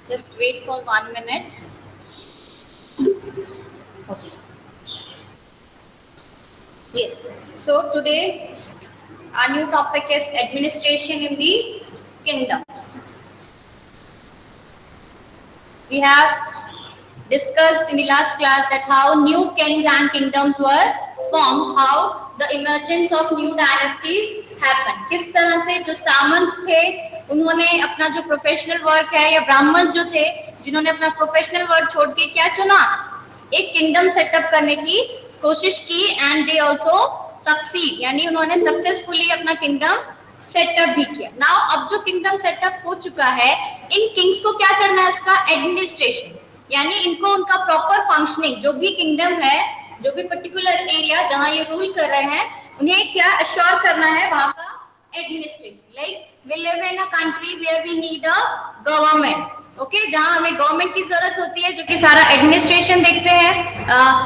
Just wait for 1 minute. Okay. Yes. So today our new topic is administration in the kingdoms. We have discussed in the last class that how new kings and kingdoms were formed, how the emergence of new dynasties happened. किस तरह से जो सामंत थे उन्होंने अपना जो professional work है, या ब्राह्मण्स जो थे जिन्होंने अपना प्रोफेशनल वर्क छोड़ के क्या चुना, एक किंगडम सेटअप करने की कोशिश की, एंड दे आल्सो सक्सीड, यानी उन्होंने सक्सेसफुली अपना किंगडम सेटअप भी किया. नाउ अब जो किंगडम सेटअप हो चुका है, इन किंग्स को क्या करना है, इसका एडमिनिस्ट्रेशन, यानी इनको उनका प्रॉपर फंक्शनिंग, जो भी किंगडम है, जो भी पर्टिकुलर एरिया जहां ये रूल कर रहे हैं, उन्हें क्या अश्योर करना है, वहां का administration. Like we live in a country where we need a government. Okay, जहां हमें गवर्नमेंट की जरूरत होती है जो कि सारा एडमिनिस्ट्रेशन देखते हैं,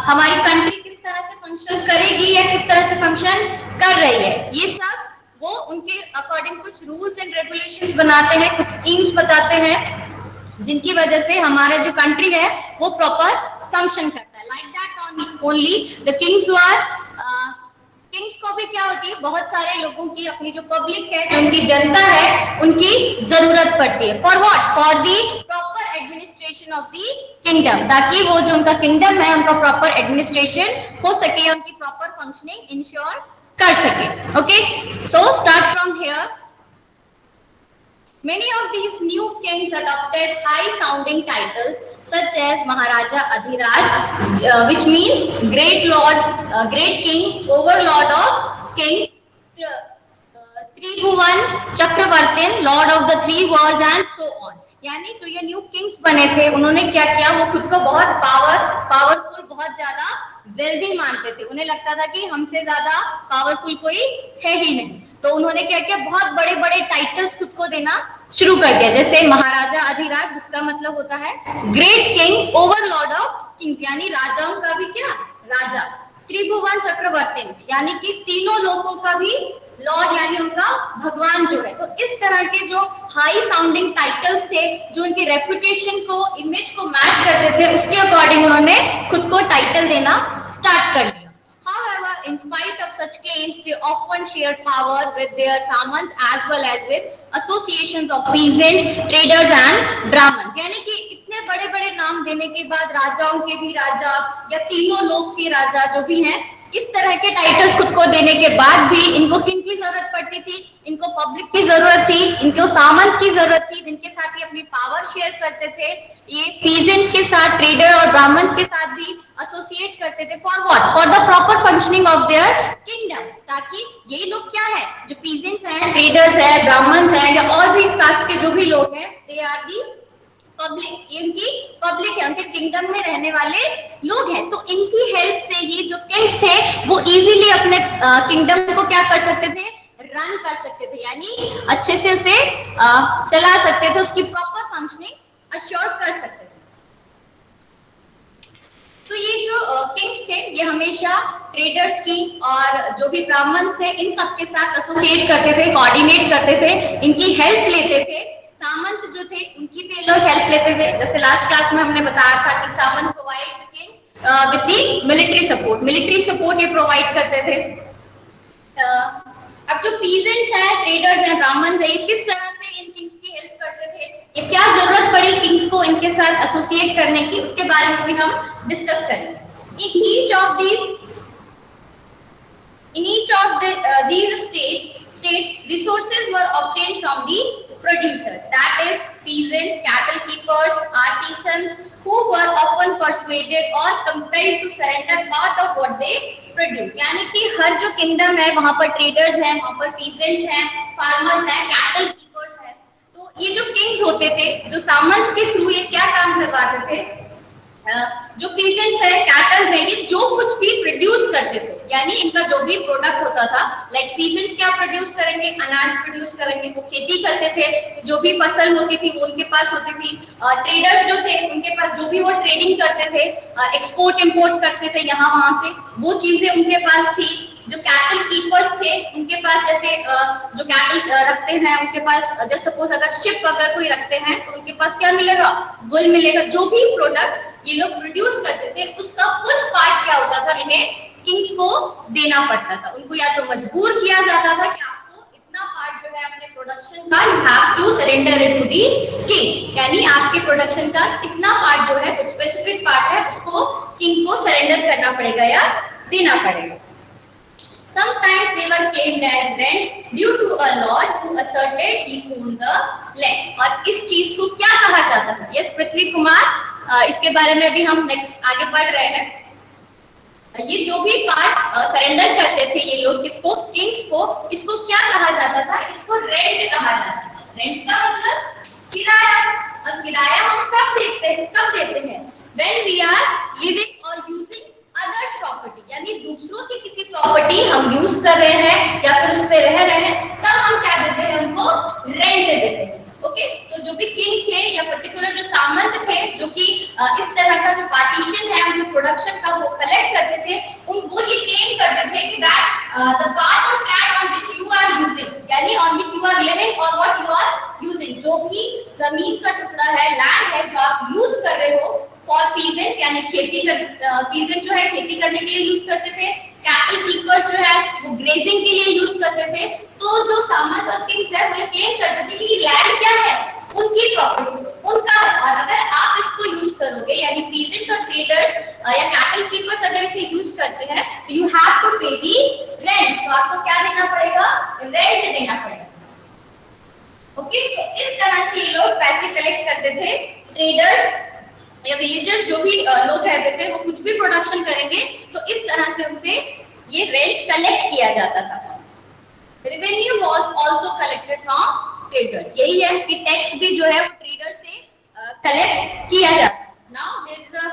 हमारी कंट्री किस तरह से फंक्शन करेगी या किस तरह से फंक्शन कर रही है, ये सब वो उनके अकॉर्डिंग कुछ रूल्स एंड रेगुलेशंस बनाते हैं, कुछ स्कीम्स बताते हैं, जिनकी वजह से हमारा जो कंट्री है वो प्रॉपर फंक्शन करता है. Like that only the Kings were, Kings को भी क्या होती है, बहुत सारे लोगों की, अपनी जो पब्लिक है, जो उनकी जनता है, उनकी जरूरत पड़ती है. For what? For the proper administration of the kingdom, ताकि वो जो उनका किंगडम है उनका प्रॉपर एडमिनिस्ट्रेशन हो सके, उनकी प्रॉपर फंक्शनिंग इंश्योर कर सके. Okay, so start from here. Many of these new kings adopted high-sounding titles such as Maharaja Adhiraj, which means great lord, great king, overlord of kings, Tribhuvan Chakravartin, lord of the three worlds, and so on. यानी जो ये new Kings बने थे, उन्होंने क्या किया, वो खुद को बहुत पावरफुल, बहुत ज्यादा वेल्दी मानते थे. उन्हें लगता था कि हमसे ज्यादा पावरफुल कोई है ही नहीं. तो उन्होंने क्या किया, बहुत बड़े बड़े टाइटल्स खुद को देना शुरू कर दिया. जैसे महाराजा अधिराज, जिसका मतलब होता है great king, Overlord of Kings, यानी राजाओं का भी क्या, राजा. त्रिभुवन चक्रवर्ती, यानी कि तीनों लोगों का भी लॉर्ड, यानी उनका भगवान जो है. तो इस तरह के जो हाई साउंडिंग टाइटल्स थे, जो उनकी रेपुटेशन को, इमेज को मैच करते थे, उसके अकॉर्डिंग उन्होंने खुद को टाइटल देना स्टार्ट कर दिया. However, in spite of such claims, they often shared power with their samants as well as with associations of peasants, traders and brahmins. यानी कि इतने बड़े बड़े नाम देने के बाद, राजाओं के भी राजा या तीनों लोग के राजा जो भी हैं, इस तरह के टाइटल्स खुद को देने के बाद भी इनको किनकी जरूरत पड़ती थी, इनको पब्लिक की जरूरत थी, इनको सामंत की जरूरत थी, जिनके साथ ये अपनी पावर शेयर करते थे. ये पीजेंट्स के साथ, ट्रेडर और ब्राह्मण्स के साथ भी एसोसिएट करते थे. For what? For the proper functioning of their kingdom, ताकि ये लोग क्या है, जो पीजेंट्स हैं, ट्रेडर्स हैं, ब्राह्मण्स हैं, या और भी कास्ट के जो भी लोग हैं, दे आर दी पब्लिक, ये उनकी पब्लिक है, उनके किंगडम में रहने वाले लोग हैं. तो इनकी हेल्प से ही जो किंग्स थे वो इजीली अपने किंगडम को क्या कर सकते थे, रन कर सकते थे, यानी अच्छे से उसे चला सकते थे, उसकी प्रॉपर फंक्शनिंग अश्योर कर सकते थे. तो ये जो किंग्स थे, ये हमेशा ट्रेडर्स की और जो भी ब्राह्मण्स थे, इन सब के साथ एसोसिएट करते थे, कोऑर्डिनेट करते थे, इनकी हेल्प लेते थे. सामंत जो थे उनकी भी लोग हेल्प लेते थे. जैसे लास्ट क्लास में हमने बताया था कि samanta provide the kings with the military support ये प्रोवाइड करते थे. अब जो पीजेंट्स हैं, ट्रेडर्स हैं, ब्राह्मण्स हैं, ये किस तरह से इन किंग्स की हेल्प करते थे, ये क्या जरूरत पड़ी किंग्स को इनके साथ एसोसिएट करने की, उसके बारे में भी हम डिस्कस करेंगे. In each of these states resources were obtained from the producers, that is peasants, cattle keepers, artisans, who were often persuaded or compelled to surrender part of what they produce. यानी कि हर जो kingdom है वहां पर traders हैं, वहां पर peasants हैं, फार्मर्स हैं, कैटल कीपर्स हैं. तो ये जो किंग्स होते थे, जो सामंत के थ्रू ये क्या काम करवाते थे, जो पीजेंट्स है, कैटल है, ये जो कुछ भी प्रोड्यूस करते थे, यानी इनका जो भी प्रोडक्ट होता था, लाइक पीजेंट्स क्या प्रोड्यूस करेंगे, अनाज प्रोड्यूस करेंगे, वो खेती करते थे, जो भी फसल होती थी वो उनके पास होती थी. ट्रेडर्स जो थे उनके पास जो भी वो ट्रेडिंग करते थे, एक्सपोर्ट इंपोर्ट करते थे यहाँ वहां से, वो चीजें उनके पास थी. जो कैटल कीपर्स थे उनके पास, जैसे जो कैटल रखते हैं उनके पास, जैसे सपोज अगर शिप अगर कोई रखते हैं तो उनके पास क्या मिलेगा, वुल मिलेगा। जो भी प्रोडक्ट ये लोग प्रोड्यूस करते थे उसका कुछ पार्ट क्या होता था, इन्हें किंग्स को देना पड़ता था। उनको या तो मजबूर किया जाता था कि आपको इतना पार्ट जो है अपने प्रोडक्शन का you have to surrender it to the king, यानी आपके प्रोडक्शन का इतना पार्ट जो है, कुछ स्पेसिफिक पार्ट है, उसको किंग को सरेंडर करना पड़ेगा या देना पड़ेगा। Sometimes they were claimed as rent due to a lord who asserted he owned the land। और इस चीज को क्या कहा जाता था? यस पृथ्वी कुमार, इसके बारे में भी हम नेक्स्ट आगे पढ़ रहे हैं। ये जो भी पार्ट सरेंडर करते थे ये लोग इसको, किंग्स को, इसको क्या कहा जाता था? इसको रेंट कहा जाता था। रेंट का मतलब किराया, और किराया हम कब देते हैं? When we are living or using others property, यानी दूसरों की किसी प्रॉपर्टी हम यूज कर रहे हैं या फिर उस पे रह रहे हैं, तब हम क्या देते हैं? उनको रेंट देते हैं। ओके, तो जो भी किंग थे या पर्टिकुलर जो सामंत थे जो कि इस तरह का जो पार्टीशन है उनके प्रोडक्शन का वो कलेक्ट करते थे, वो ये क्लेम करते थे कि that the part of land on which you are using, यानी on which you are living और व्हाट यू आर यूजिंग, जो भी जमीन का टुकड़ा है, लैंड है जो आप यूज कर रहे हो फॉर पीजेंट, यानी खेती कर, पीजेंट जो है खेती करने के लिए यूज करते थे, कैटल कीपर्स जो है वो ग्रेजिंग के लिए यूज करते थे। तो जो सामंत और किंग्स है वो क्लेम करते थे कि लैंड क्या है, उनकी प्रॉपर्टी, उनका है, और अगर आप इसको यूज करोगे, यानी पीजेंट्स और ट्रेडर्स या कैटल कीपर्स अगर इसे यूज करते हैं तो यू हैव टू पे दी रेंट, तो आपको क्या देना पड़ेगा? रेंट देना पड़ेगा। ओके, तो इस तरह से ये लोग पैसे कलेक्ट करते थे। ट्रेडर्स या विलेजर्स जो भी लोग रहते थे वो कुछ भी प्रोडक्शन करेंगे तो इस तरह से उनसे ये रेंट कलेक्ट किया जाता था। Revenue was also collected from traders, यही है कि टैक्स भी जो है ट्रेडर से कलेक्ट किया जाता है। Now there is a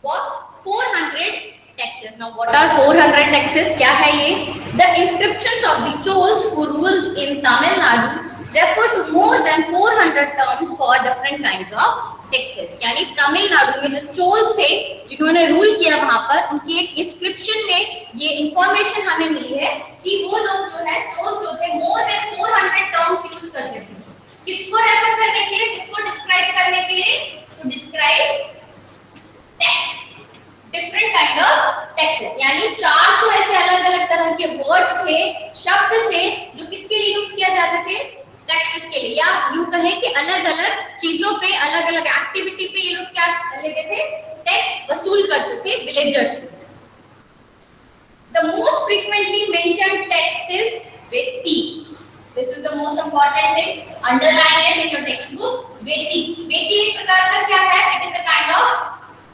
what 400 taxes. Now what are 400 taxes? क्या है ये? The inscriptions of the Cholas who ruled in Tamil Nadu refer to more than 400 terms for different kinds of taxes, यानी तमिलनाडु में जो चोल्स थे जिन्होंने रूल किया वहां पर, उनकी एक इंस्क्रिप्शन में ये इंफॉर्मेशन हमें मिली है कि वो लोग जो है चोल्स जो थे मोर देन 400 टर्म्स यूज करते थे। किसको रेफर करने के लिए, किसको डिस्क्राइब करने के लिए? To describe tax, different kind of taxes, यानी 400 ऐसे अलग अलग तरह के वर्ड्स थे, शब्द थे जो किसके लिए यूज किया जाते थे? टैक्सेस के लिए, या यूं कहें कि अलग अलग चीजों पे, अलग अलग एक्टिविटी पे ये लोग क्या लेते थे? टैक्स वसूल करते थे villagers. The most frequently mentioned tax is vetti. This is the most important thing, underline it in your text book. Vetti, vetti एक प्रकार का क्या है? It is a kind of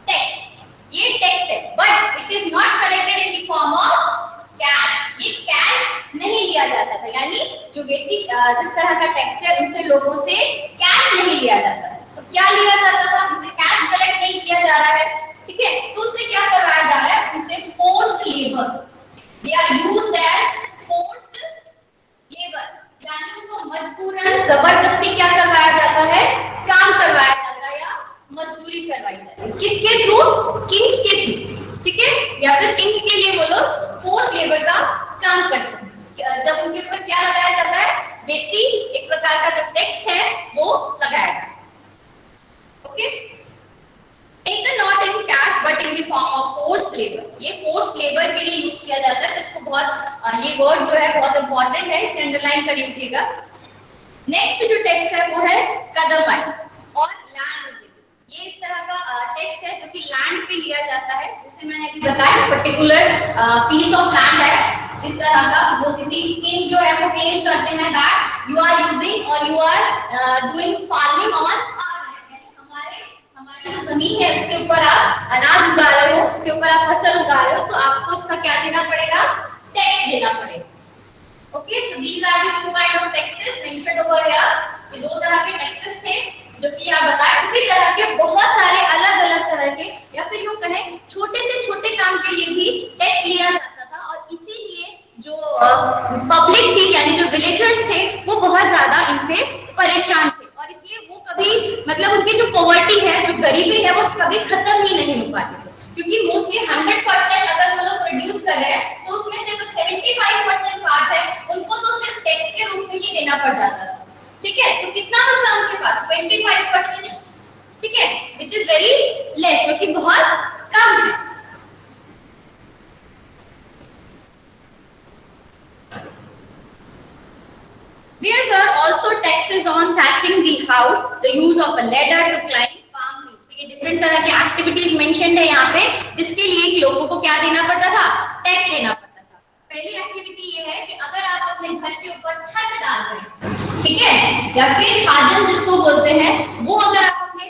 tax. ये टैक्स है but it is not collected in the form of cash, ये cash नहीं लिया जाता था, यानी जो व्यक्ति जिस तरह का टैक्स है उनसे लोगों से कैश नहीं लिया जाता है। तो क्या लिया जाता था? उनसे कैश कलेक्ट नहीं किया जा रहा है, ठीक है? तो उनसे क्या करवाया जा रहा है? उनसे forced labour, they are used as forced labour, यानी उनको मजबूरन जबरदस्ती क्या करवाया जाता है? काम करवाया जाता है या मजदूरी करवाई जाती है। किसके थ्रू? किंग्स के थ्रू, ठीक है? या फिर किंग्स के लिए वो लोग फोर्स लेबर का काम करते हैं। जब उनके ऊपर क्या लगाया जाता है? वेटी, एक प्रकार का जो टैक्स है वो लगाया जाता है। Okay, taken not in cash but in the form of forced labour, ये फोर्स्ड लेबर के लिए यूज किया जाता है। तो इसको बहुत ये वर्ड जो है बहुत इंपॉर्टेंट है, इसे अंडरलाइन कर लीजिएगा। नेक्स्ट जो टैक्स है वो है कदमाई और लैंड। ये इस तरह का टैक्स है जो कि लैंड पे लिया जाता है, जैसे मैंने अभी बताया पर्टिकुलर पीस ऑफ लैंड है इस तरह का, वो किसी किंग जो है वो क्लेम करते हैं दैट यू आर यूजिंग और you are doing farming on our land, यानी हमारी जो जमीन है उसके ऊपर आप अनाज उगा रहे हो, उसके ऊपर आप फसल उगा रहे हो, तो आपको इसका क्या देना पड़ेगा? टैक्स देना पड़ेगा। Okay, so these are the two kind of taxes mentioned over here. ये दो तरह के टैक्सेस थे जो कि यहाँ बताया। इसी तरह के बहुत सारे अलग अलग तरह के, या फिर यूं कहें छोटे से छोटे काम के लिए भी टैक्स लिया जाता था, और इसीलिए जो पब्लिक थी यानी जो विलेजर्स थे वो बहुत ज्यादा इनसे परेशान थे, और इसलिए वो कभी मतलब उनकी जो पॉवर्टी है, जो गरीबी है, वो कभी खत्म ही नहीं हो पाती थी। क्योंकि मोस्टली 100% अगर वो लोग प्रोड्यूस कर रहे हैं तो उसमें से जो 75% पार्ट है उनको तो सिर्फ टैक्स के रूप में ही देना पड़ जाता था, ठीक है। तो कितना बचा उनके पास 25%, ठीक है, विच इज वेरी लेस, जो कि बहुत कम है। There were also taxes on thatching the house, the use of a ladder to climb palm trees. तो ये डिफरेंट तरह की एक्टिविटीज मेंशन्ड है यहाँ पे, जिसके लिए लोगों को क्या देना पड़ता था, टैक्स देना पड़ता था। पहली एक्टिविटी ये है कि अगर आप अपने घर के ऊपर छत डाल रहे हैं, ठीक है, या फिर छाजन जिसको बोलते हैं, वो अगर आप अपने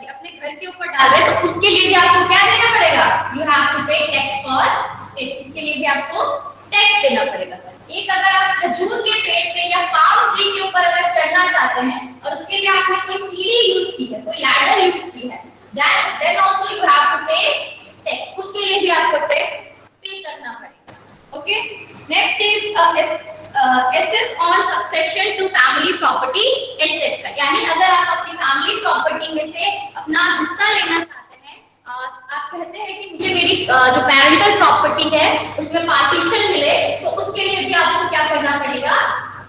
अपने घर के ऊपर डाल रहे हैं तो उसके लिए भी आपको क्या देना पड़ेगा, you have to pay tax for it, इसके लिए भी आपको टैक्स देना पड़ेगा। एक अगर आप खजूर के पेड़ पे या पाम ट्री के ऊपर अगर चढ़ना चाहते हैं और उसके लिए आपने कोई सीढ़ी यूज की है, कोई लैडर यूज की है, then also you have to pay tax, उसके लिए भी आपको टैक्स पे करना पड़ेगा। Okay, next is assess on succession to family property etc. यानी अगर आप अपनी फैमिली प्रॉपर्टी में से अपना हिस्सा लेना चाहते हैं, आप कहते हैं कि मुझे मेरी जो पेरेंटल प्रॉपर्टी है उसमें पार्टीशन मिले, तो उसके लिए भी आपको क्या करना पड़ेगा,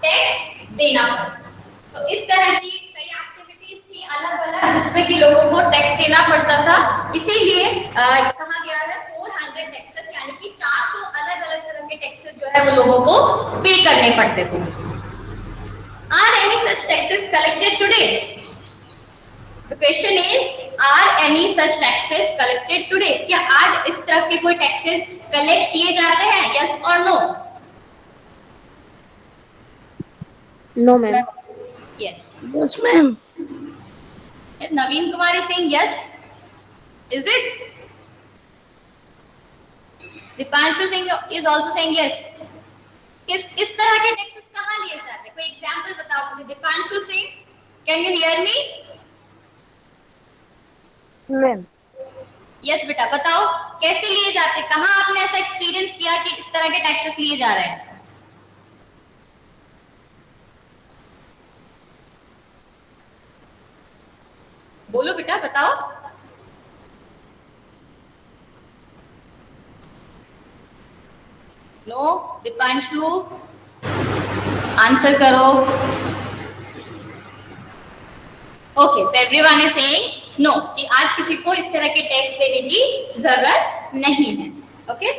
टैक्स देना पड़ेगा। तो इस तरह की कई एक्टिविटीज थी अलग अलग जिसमें कि लोगों को टैक्स देना पड़ता था, इसीलिए कहा गया है 400 टैक्सेस, यानी कि 400 अलग अलग तरह के टैक्सेस जो है वो लोगों को पे करने पड़ते थे। Are any such taxes collected today? The question is, are any such taxes collected today? क्या आज इस तरह के कोई टैक्सेस कलेक्ट किए जाते हैं, yes or no? No ma'am. Yes. Yes ma'am. Yes, Naveen Kumar is saying yes. Is it? Dipanshu Singh is also saying yes. इस तरह के टैक्सेस कहाँ लिए जाते हैं, कोई एग्जांपल बताओ मुझे। Deepanshu Singh, can you hear me? Ma'am yes बेटा, बताओ कैसे लिए जाते, कहाँ आपने ऐसा एक्सपीरियंस किया कि इस तरह के टैक्सेस लिए जा रहे हैं? बोलो बेटा, बताओ। नो, दीपांशु आंसर करो। Okay, so everyone is saying no, कि आज किसी को इस तरह के टैक्स देने की जरूरत नहीं है। Okay,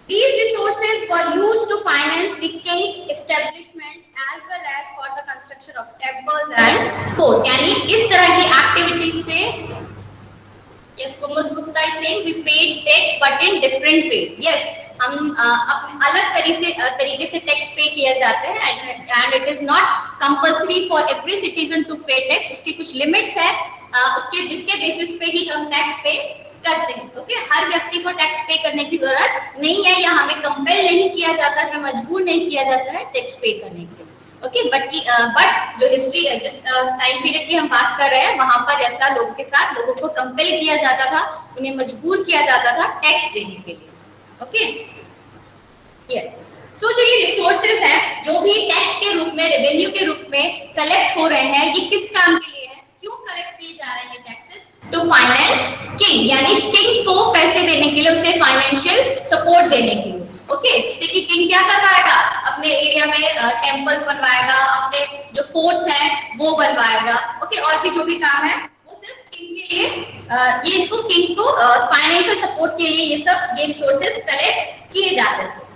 these resources were used to finance the king's establishment as well as for the construction of temples and forts। यानी इस तरह की एक्टिविटीज से, yes, Kumud Gupta is saying we paid tax but in different ways। yes, हम अलग तरीके से tax पे किया जाते हैं, and it is not compulsory for every citizen to pay tax. उसकी कुछ लिमिट्स है, उसके जिसके बेसिस पे ही हम टैक्स पे करते हैं। ओके, हर व्यक्ति को टैक्स पे करने की जरूरत नहीं है, या हमें कंपेल नहीं किया जाता है, मजबूर नहीं किया जाता है टैक्स पे करने के लिए। ओके, बट जो हिस्ट्री, जिस टाइम पीरियड की हम बात कर रहे हैं, वहां पर ऐसा लोगों के साथ लोगों को कंपेल किया जाता था, उन्हें मजबूर किया जाता था टैक्स देने के लिए। ओके, यस, सो जो ये रिसोर्सेज हैं, जो भी टैक्स के रूप में, रेवेन्यू के रूप में कलेक्ट हो रहे हैं, ये किस काम के लिए है, क्यों कलेक्ट किए जा रहे हैं ये टैक्सेस? टू फाइनेंस किंग, यानी किंग को पैसे देने के लिए, उसे फाइनेंशियल सपोर्ट देने के लिए। ओके, जिससे कि किंग क्या कर पाएगा, अपने एरिया में टेम्पल्स बनवाएगा, अपने जो फोर्ट्स हैं वो बनवाएगा। ओके, और भी जो भी काम है वो सिर्फ किंग के लिए, ये इनको किंग को फाइनेंशियल सपोर्ट के लिए ये रिसोर्सेज कलेक्ट किए जाते थे।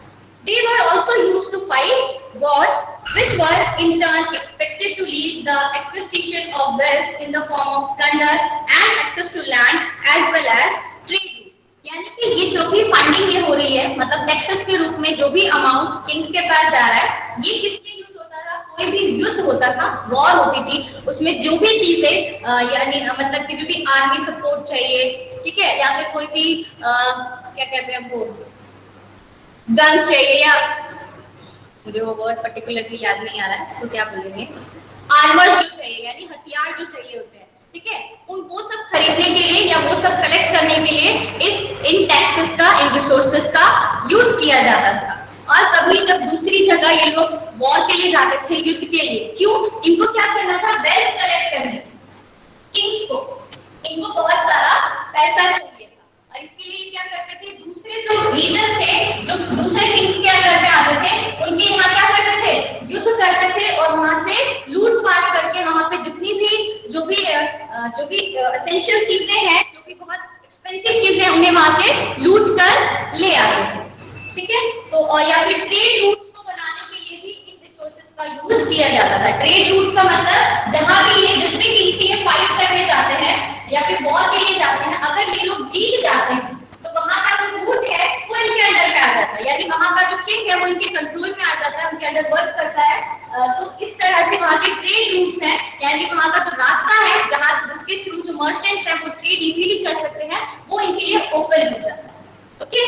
They were also used to fight wars, which were in turn expected to lead the acquisition of wealth in the form of plunder and access to land as well as trade routes। यानी कि ये जो भी funding ये हो रही है, मतलब टैक्सेस के रूप में जो भी अमाउंट किंग्स के पास जा रहा है, ये किसके यूज होता था? कोई भी युद्ध होता था, वॉर होती थी, उसमें जो भी चीजें यानी मतलब कि जो भी आर्मी सपोर्ट चाहिए, ठीक है, या फिर कोई भी क्या कहते हैं वो गन्स चाहिए, या मुझे वो वर्ड पर्टिकुलरली याद नहीं आ रहा है, इसको क्या बोलेंगे, आर्मर्स जो चाहिए, यानी हथियार जो चाहिए होते हैं, ठीक है, वो सब खरीदने के लिए या वो सब कलेक्ट करने के लिए इन टैक्सेस का, इन रिसोर्सेज का यूज किया जाता था। और कभी जब दूसरी जगह ये लोग वॉर के लिए जाते थे, युद्ध के लिए, क्यों? इनको क्या करना था, वेल्थ कलेक्ट करनी थी। किंग्स को, इनको बहुत सारा पैसा चाहिए, जो भी एसेंशियल चीजें हैं, जो भी बहुत एक्सपेंसिव चीजें, उन्हें वहां से लूट कर ले आते थे, ठीक है। तो और या फिर ट्रेड रूट्स को बनाने के लिए भी इन रिसोर्सेज का यूज किया जाता था। ट्रेड रूट्स का मतलब जहां भी ये जिस भी किंग से ये फाइट करने जाते हैं या फिर वॉर के लिए जाते हैं, अगर ये लोग जीत जाते हैं तो वहां का जो रूट है वो इनके अंडर में आ जाता है, यानी वहां का जो किंग है वो इनके कंट्रोल में आ जाता है, उनके अंडर वर्क करता है। तो इस तरह से वहां के ट्रेड रूट्स हैं, यानी वहां का जो रास्ता है जहां जिसके थ्रू जो मर्चेंट्स हैं वो ट्रेड इजीली कर सकते हैं, वो इनके लिए ओपन हो जाता है। Okay,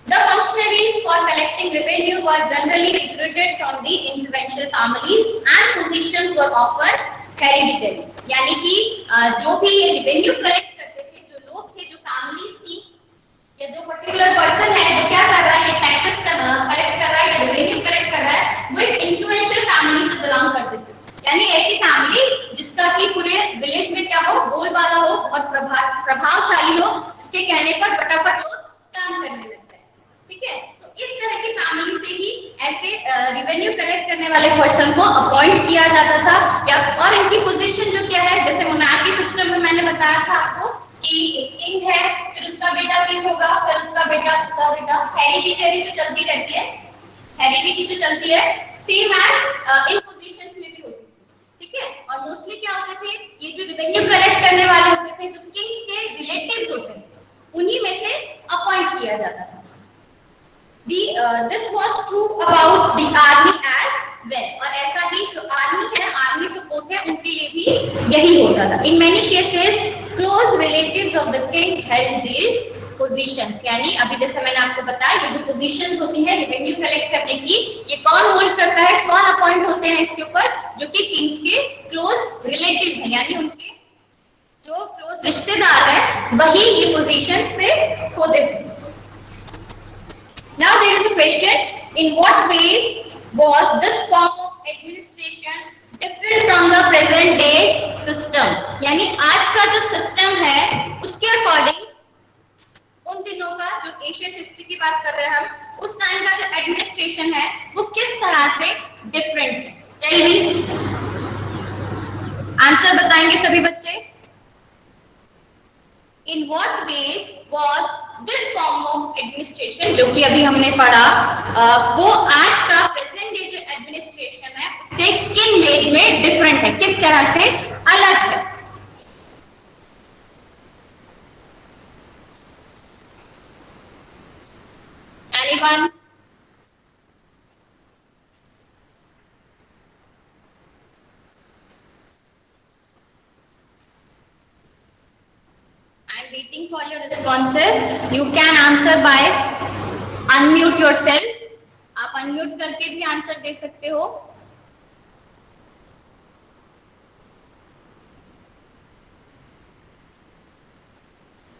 the functionaries for collecting revenue were generally recruited from the influential families and positions were often hereditary, यानी कि जो भी ये रेवेन्यू कलेक्ट करते थे, जो लोग थे, जो फैमिलीज थी या जो पर्टिकुलर पर्सन है जो क्या कर रहा है, ये टैक्सेस कलेक्ट कर रहा है या रेवेन्यू कलेक्ट कर रहा है, वो एक इन्फ्लुएंशियल फैमिली से बिलोंग करते थे, यानी ऐसी फैमिली जिसका कि पूरे विलेज में क्या हो, बोलबाला हो, बहुत प्रभावशाली हो, जिसके कहने पर फटाफट लोग काम करने लग जाए, ठीक है। तो इस तरह की फैमिली से ही ऐसे रेवेन्यू कलेक्ट करने वाले पर्सन को अपॉइंट किया जाता था, या और इनकी पोजीशन जो क्या है, जैसे मोनार्की सिस्टम में मैंने बताया था आपको कि एक किंग है, फिर उसका बेटा किंग होगा, फिर उसका बेटा, हेरिडिटरी जो चलती रहती है, हेरिडिटी जो चलती है, सेम एज इन पोजीशंस में भी होती थी, ठीक है। और मोस्टली क्या होते थे, ये जो रेवेन्यू कलेक्ट करने वाले होते थे, जो किंग्स के रिलेटिव्स होते थे, उन्हीं में से अपॉइंट किया जाता था। This was true about the army as well, और ऐसा ही जो आर्मी है, आर्मी सपोर्ट है, उनके लिए भी यही होता था। In many cases, close relatives of the king held these positions, यानी अभी जैसे मैंने आपको बताया, ये जो पोजीशंस होती है रेवेन्यू कलेक्ट करने की, ये कौन होल्ड करता है, कौन अपॉइंट होते हैं इसके ऊपर, जो कि किंग्स के क्लोज रिलेटिव्स हैं, यानी उनके जो क्लोज रिश्तेदार हैं, वही ये पोजीशंस पे होते थे। Now there is a question: in what ways was this form of administration different from the present day system? यानी आज का जो सिस्टम है उसके अकॉर्डिंग उन दिनों का, जो एशियन हिस्ट्री की बात कर रहे हैं हम, उस टाइम का जो एडमिनिस्ट्रेशन है वो किस तरह से डिफरेंट है? टेल मी, आंसर बताएंगे सभी बच्चे। In what ways was this form of administration, जो कि अभी हमने पढ़ा, वो आज का प्रेजेंट डे जो एडमिनिस्ट्रेशन है उससे किन वेज में डिफरेंट है, किस तरह से अलग है? Anyone? I'm waiting for your responses. You can answer by unmute yourself. आप unmute करके भी आंसर दे सकते हो।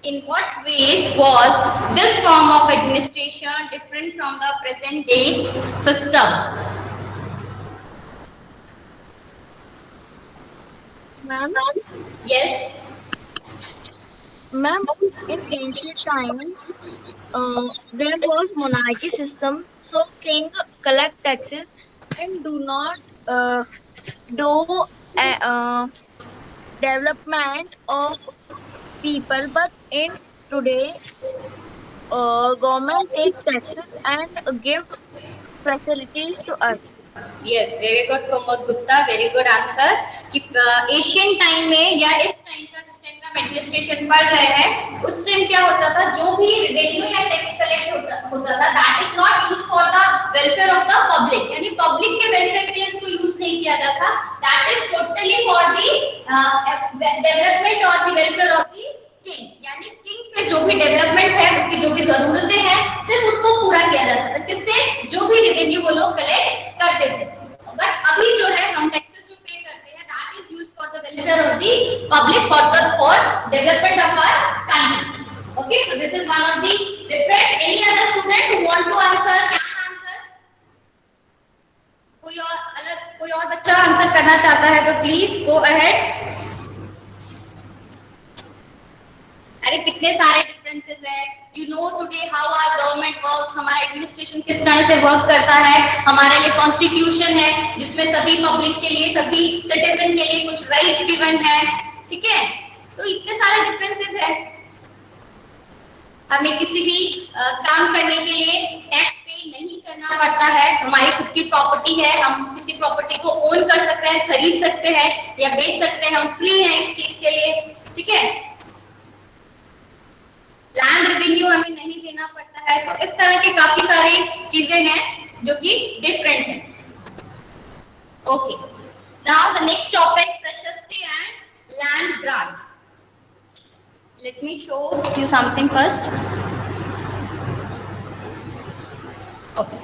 In what ways was this form of administration different from the present day system? Ma'am? Yes. Ma'am, in ancient time, there was monarchy system, so king collect taxes and do not do development of people. But in today, government take taxes and give facilities to us. Yes, very good Pramod Gupta, very good answer. कि Asian time में या इस time का, जिस time का हम administration पढ़ रहे हैं, उस टाइम क्या होता था, जो भी रेवेन्यू या टैक्स कलेक्ट होता था, that is not used for the welfare of the public, यानी पब्लिक के वेलफेयर के लिए इसको यूज नहीं किया जाता, that is totally for the development और the welfare of the king, यानी किंग के जो भी डेवलपमेंट है, उसकी जो भी जरूरतें हैं, सिर्फ उसको पूरा किया जाता था, किससे, जो भी रेवेन्यू वो लोग कलेक्ट करते थे। बट अभी जो है हम टैक्सेस जो पे करते हैं, that is used for the welfare of the public, for development of our country. Okay, so this is one of the different. Any other student who want to answer, can answer? कोई और बच्चा answer करना चाहता है तो please go ahead. अरे कितने सारे डिफरेंसेस है, you know today how our government works, हमारा एडमिनिस्ट्रेशन किस तरह से वर्क करता है, हमारे लिए कॉन्स्टिट्यूशन है जिसमें सभी पब्लिक के लिए, सभी सिटीजन के लिए कुछ राइट्स गिवन है, ठीक है। तो इतने सारे डिफरेंसेस है। हमें किसी भी काम करने के लिए टैक्स पे नहीं करना पड़ता है, हमारी खुद की प्रॉपर्टी है, हम किसी प्रॉपर्टी को ओन कर सकते हैं, खरीद सकते हैं या बेच सकते हैं, हम फ्री हैं इस चीज के लिए, ठीक है। लैंड रेवेन्यू हमें नहीं देना पड़ता है। तो इस तरह की काफी सारी चीजें हैं जो कि डिफरेंट है। Okay, now the next topic, prashasti and land grants. Let me show you something first. Okay.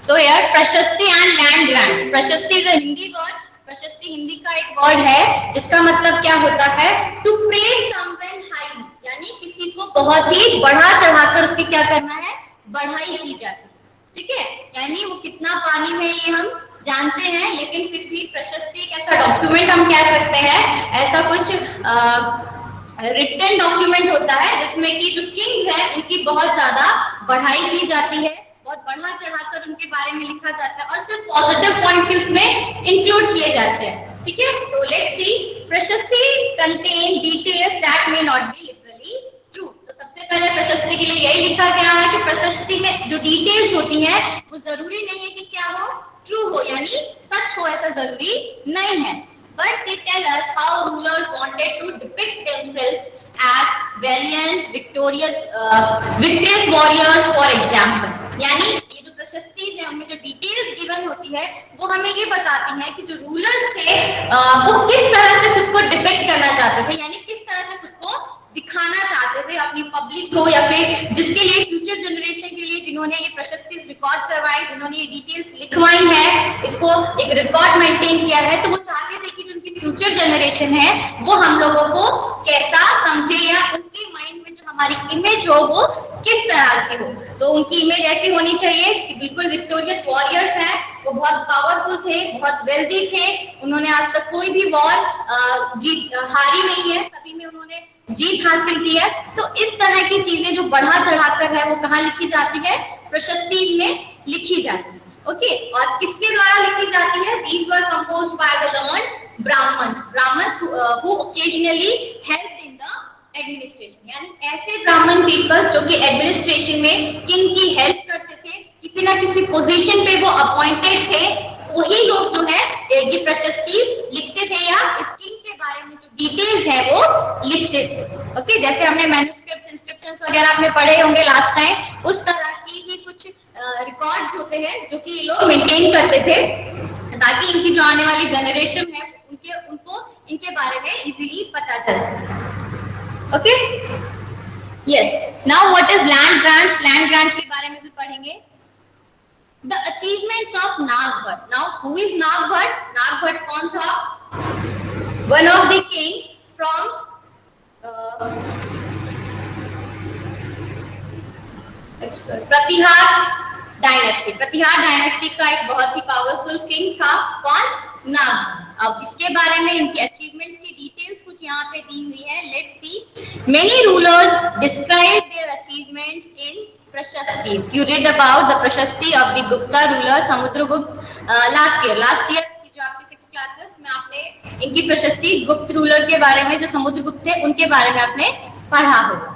So here प्रशस्ति and land grants. प्रशस्ति is a हिंदी word. प्रशस्ति हिंदी का एक वर्ड है जिसका मतलब क्या होता है, to praise someone highly, यानी किसी को बहुत ही बढ़ा चढ़ाकर उसकी क्या करना है, बढ़ाई की जाती है, ठीक है। यानी वो कितना पानी में ये हम जानते हैं, लेकिन फिर भी प्रशस्ति एक ऐसा डॉक्यूमेंट हम कह सकते हैं, ऐसा कुछ रिटन डॉक्यूमेंट होता है जिसमें कि जो किंग्स हैं उनकी बहुत ज्यादा बढ़ाई की जाती है, बहुत बढ़ा चढ़ाकर उनके बारे में लिखा जाता है और सिर्फ पॉजिटिव पॉइंट्स ही उसमें इंक्लूड किए जाते हैं, ठीक है। तो लेट्स सी, प्रशस्ति contain details that may not be literally true. तो सबसे पहले प्रशस्ति के लिए यही लिखा गया है कि प्रशस्ति में जो डिटेल्स होती हैं वो जरूरी नहीं है कि क्या हो, ट्रू हो, यानी सच हो, ऐसा जरूरी नहीं है। But they tell us how rulers wanted to depict themselves as valiant, victorious warriors, for example. यानी ये जो प्रशस्ति है उनमें जो डिटेल्स गिवन होती है वो हमें ये बताती है कि जो रूलर्स थे वो किस तरह से खुद को डिपिक्ट करना चाहते थे, यानी किस तरह से खुद को दिखाना चाहते थे अपनी पब्लिक को, या फिर जिसके लिए फ्यूचर जनरेशन के लिए जिन्होंने ये प्रशस्ति रिकॉर्ड करवाई, जिन्होंने ये डिटेल्स लिखवाई है, इसको एक रिकॉर्ड मेंटेन किया है, तो वो चाहते थे कि जो उनकी फ्यूचर जनरेशन है वो हम लोगों को कैसा समझे, या उनके माइंड में जो हमारी इमेज हो वो किस तरह की हो। तो उनकी इमेज ऐसी होनी चाहिए कि बिल्कुल विक्टोरियस वॉरियर्स हैं, वो बहुत पावरफुल थे, बहुत वेल्दी थे, उन्होंने आज तक कोई भी वॉर जीत हारी नहीं है, सभी में उन्होंने जीत हासिल की है। तो इस तरह की चीजें जो बढ़ा चढ़ाकर है वो कहाँ लिखी जाती है, प्रशस्ति में लिखी जाती है, ओके। और किसके द्वारा लिखी जाती है, these were composed by the learned Brahmins who occasionally helped in the administration, यानी ऐसे ब्राह्मण पीपल जो कि एडमिनिस्ट्रेशन में किंग की हेल्प करते थे, किसी ना किसी पोजीशन पे वो अपॉइंटेड थे, वही लोग जो है ये प्रशस्ति लिखते थे या इस किंग के बारे में जो डिटेल्स है वो लिखते थे, ओके। जैसे हमने मैन्युस्क्रिप्ट्स, इंस्क्रिप्शंस वगैरह आपने पढ़े होंगे लास्ट टाइम, उस तरह की ही कुछ रिकॉर्ड्स होते हैं जो कि ये लोग मेंटेन करते थे ताकि इनकी जो आने वाली जनरेशन है उनको इनके बारे में इजीली पता चल सके, okay. Yes, now what is land grants. Land grants के बारे में भी पढ़ेंगे। The achievements of Nagabhatta. Now who is Nagabhatta? Nagabhatta कौन था? One of the king from Pratihara dynasty. Pratihara dynasty का एक बहुत ही पावरफुल किंग था, कौन? नागभट्ट। अब इसके बारे में इनकी अचीवमेंट्स की डिटेल्स कुछ यहाँ पे दी हुई है, let's see. Many rulers describe their achievements in prashastis. You read about the prashasti of the Gupta ruler Samudragupta last year की जो आपकी 6th क्लासेस में आपने इनकी प्रशस्ति गुप्त रूलर के बारे में, जो समुद्रगुप्त थे उनके बारे में आपने पढ़ा होगा।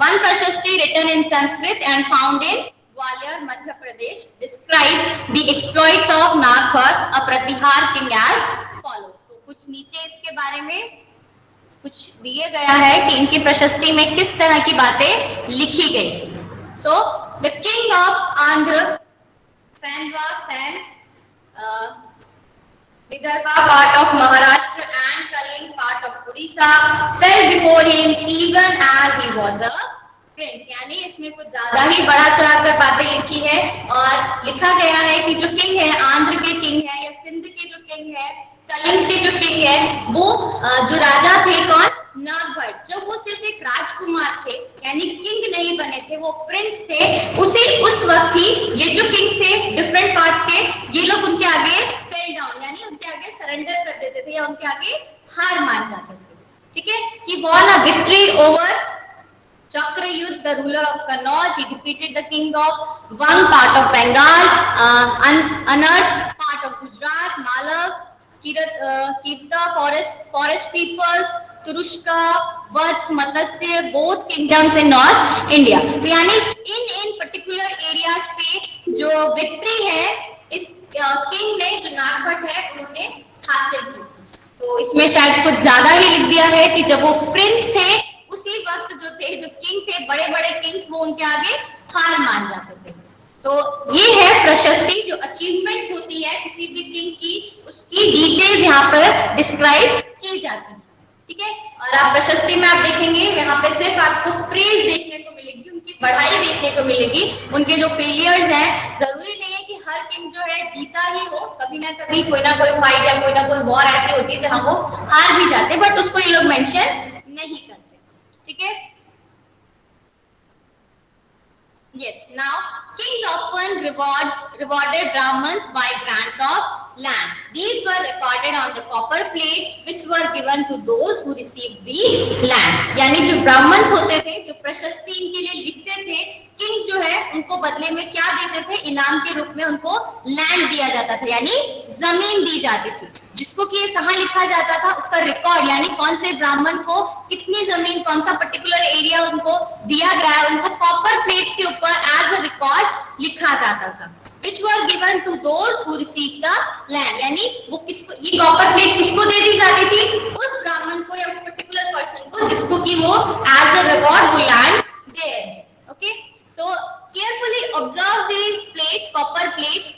One prashasti written in Sanskrit and found in Gwalior, Madhya Pradesh, describes the exploits of Nagbhat, a Pratihar king as follows। तो कुछ नीचे इसके बारे में कुछ दिए गया है कि इनकी प्रशस्ति में किस तरह की बातें लिखी गई थी। So the king of Andhra, Sandva, Vidarbha, part of Maharashtra, and Kaling, part of Odisha, fell before him even as he was a Prince. यानी इसमें कुछ ज्यादा ही बढ़ा चढ़ाकर बातें लिखी है और लिखा गया है कि जो किंग है, आंध्र के किंग है या सिंध के जो किंग है, कलिंग के जो किंग है, वो जो राजा थे कौन? नागभट्ट। जब वो सिर्फ एक राजकुमार थे, यानी किंग नहीं बने थे, वो प्रिंस थे, उस वक्त ही ये जो किंग्स थे डिफरेंट पार्ट्स के, ये लोग उनके आगे फेल डाउन, यानी उनके आगे सरेंडर कर देते थे या उनके आगे हार मान जाते थे, ठीक है। He won a victory over Chakrayuth, the ruler of Kannauj. He defeated the king of Wang, part of Bengal, Anand, part of Gujarat, Malab, Kirata forest peoples, Turushka, Vatsa, Matsya, both kingdoms in north India. तो यानी इन particular areas पे जो victory है इस king ने, जो नागभट्ट है, उन्होंने हासिल की। तो इसमें शायद कुछ ज्यादा ही लिख दिया है कि जब वो प्रिंस थे उसी वक्त जो थे, जो किंग थे, बड़े बड़े किंग्स, वो उनके आगे हार मान जाते थे। तो ये है प्रशस्ति, जो अचीवमेंट होती है किसी भी किंग की, उसकी डिटेल यहाँ पर डिस्क्राइब की जाती है। ठीक है, और आप प्रशस्ति में आप देखेंगे यहाँ पे सिर्फ आपको प्रेज देखने को मिलेगी, उनकी बढ़ाई देखने को मिलेगी, उनके जो फेलियर्स हैं। जरूरी नहीं है कि हर किंग जो है जीता ही हो, कभी ना कभी कोई ना कोई फाइट या कोई ना कोई वॉर ऐसी होती है जहां वो हार भी जाते, बट उसको ये लोग मेंशन नहीं करते। ठीक है, yes, now kings often rewarded brahmans by grants of land. These were recorded on the copper plates which were given to those who received the land. यानी जो ब्राह्मण्स होते थे, जो प्रशस्ति इनके लिए लिखते थे, किंग जो है उनको बदले में क्या देते थे, इनाम के रूप में उनको लैंड दिया जाता था, यानी जमीन दी जाती थी, जिसको कि ये कहाँ लिखा जाता था, उसका रिकॉर्ड, यानी कौन से ब्राह्मण को कितनी जमीन, कौन सा पर्टिकुलर एरिया उनको दिया गया है, उनको कॉपर प्लेट्स के ऊपर एज अ रिकॉर्ड लिखा जाता था। which were given to those who received the land, यानी वो किसको, ये कॉपर प्लेट किसको दे दी जाती थी, उस ब्राह्मण को या उस पर्टिकुलर पर्सन को जिसको कि वो एज अ रिवॉर्ड वो लैंड दे रहे हैं। Okay, so carefully observe these plates, copper plates,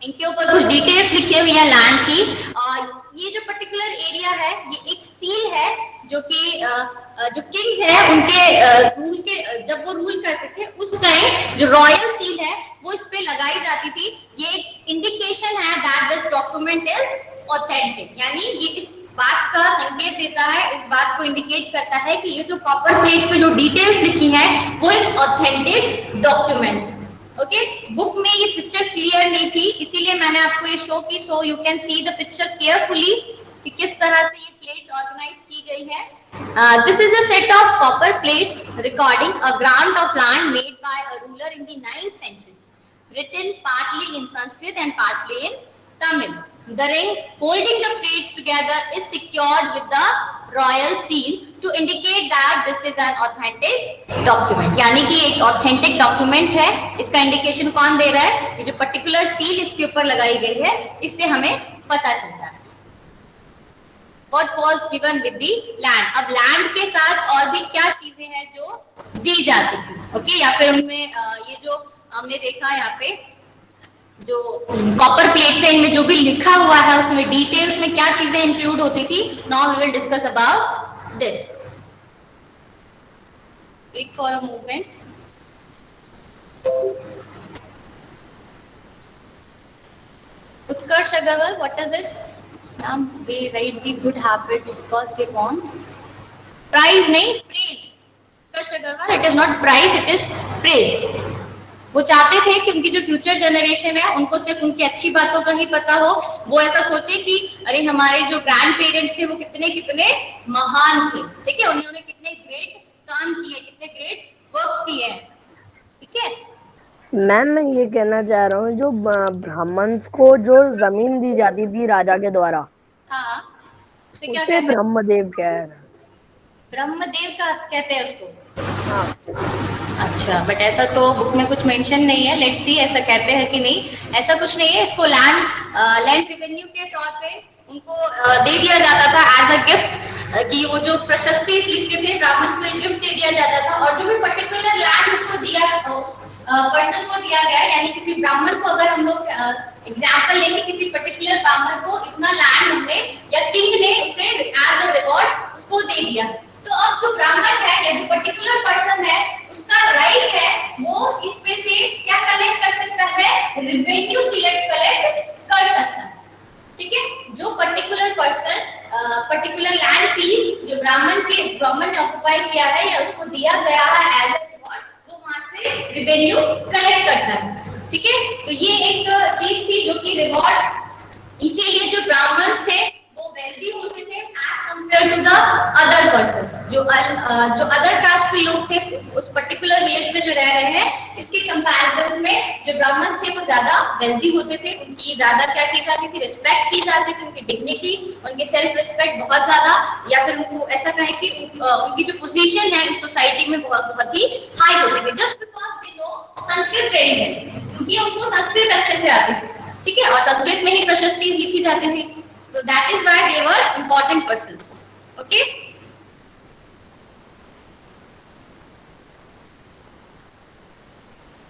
इनके ऊपर कुछ डिटेल्स लिखी हुई है लैंड की। ये जो पर्टिकुलर एरिया है, ये एक सील है जो कि जो किंग्स है उनके रूल के, जब वो रूल करते थे उस टाइम जो रॉयल सील है वो इस पे लगाई जाती थी। ये एक इंडिकेशन है that this document is authentic, यानी ये इस बात का संकेत देता है, इस बात को इंडिकेट करता है कि ये जो कॉपर प्लेट्स पे जो डिटेल्स लिखी है वो एक ऑथेंटिक डॉक्यूमेंट। ओके, बुक में ये पिक्चर क्लियर नहीं थी, इसीलिए मैंने आपको ये शो की, so you can see the picture carefully कि किस तरह से ये प्लेट्स ऑर्गेनाइज की गई है। This is a set of copper plates recording a grant of land made by a ruler in the 9th century, written partly in Sanskrit and partly in Tamil. The ring holding the plates together is secured with the royal seal to indicate that this is an authentic document. यानी कि एक authentic document है, इसका indication कौन दे रहा है, ये जो पर्टिकुलर सील इसके ऊपर लगाई गई है, इससे हमें पता चलता है। What was given with the land? अब लैंड के साथ और भी क्या चीजें हैं जो दी जाती थी, ओके, या फिर उनमें ये जो हमने देखा यहाँ पे जो कॉपर प्लेट्स है, इनमें जो भी लिखा हुआ है उसमें डिटेल्स में क्या चीजें इंक्लूड होती थी। Now we will discuss about this. Wait for a moment. Utkarsh Agarwal, what is it? They write the good habits because they want prize, नहीं praise. Utkarsh Agarwal, it is not prize, it is praise. वो चाहते थे कि उनकी जो future generation है उनको सिर्फ उनकी अच्छी बातों का ही पता हो, वो ऐसा सोचे कि अरे हमारे जो ग्रैंड पेरेंट्स थे वो कितने कितने महान थे, ठीक है, उन्होंने कितने ग्रेट काम किए, कितने ग्रेट वर्क्स किए हैं। ठीक है मैम, मैं ये कहना चाह रहा हूँ, जो ब्राह्मण को जो जमीन दी जाती थी राजा के द्वारा, हाँ, उसे क्या उसे कहते हैं? ब्रह्मदेव कह रहे हैं। ब्रह्मदेव का कहते हैं उसको? हाँ। अच्छा, बट ऐसा तो बुक में कुछ मेंशन नहीं है। लेट्स सी ऐसा कहते हैं कि नहीं, ऐसा कुछ नहीं है। इसको लैंड रेवेन्यू के तौर पे उनको दे दिया जाता था एज अ गिफ्ट, कि वो जो प्रशस्ति लिखते थे ब्राह्मण को गिफ्ट दे दिया जाता था, और जो भी पर्टिकुलर लैंड उसको दिया पर्सन को दिया गया, यानी किसी ब्राह्मण को, अगर हम लोग एग्जाम्पल लेंगे, किसी पर्टिकुलर ब्राह्मण को इतना लैंड हमने या किंग ने उसे एज अ रिवॉर्ड उसको दे दिया, तो अब जो ब्राह्मण है या जो पर्टिकुलर पर्सन है उसका राइट है वो इस पे से क्या कलेक्ट कर सकता है, रेवेन्यू कलेक्ट कर सकता है। ठीक है, जो particular person particular land piece जो ब्राह्मण ने ऑक्युपाई किया है या उसको दिया गया है एज अ रिवॉर्ड, वो वहां से रेवेन्यू कलेक्ट करता है। ठीक है, तो ये एक चीज थी जो कि रिवॉर्ड, इसीलिए जो ब्राह्मण थे वो वेल्दी होते थे as compare to the other persons. जो अदर कास्ट के लोग थे उस पर्टिकुलर विलेज में जो रह रहे हैं, इस इसके कंपैरिजन में जो ब्राह्मण्स थे वो ज्यादा वेल्दी होते थे, उनकी ज्यादा क्या की जाती थी, रिस्पेक्ट की जाती थी, उनकी डिग्निटी, उनकी सेल्फ रिस्पेक्ट बहुत ज्यादा, या फिर उनको ऐसा कहें कि उनकी जो पोजीशन है सोसाइटी में बहुत बहुत ही हाई होती थी, just because they know Sanskrit very well, क्योंकि उनको संस्कृत अच्छे से आती थी, ठीक है, और संस्कृत में ही प्रशस्ति लिखी जाती थी, तो that is why they were important persons. Okay,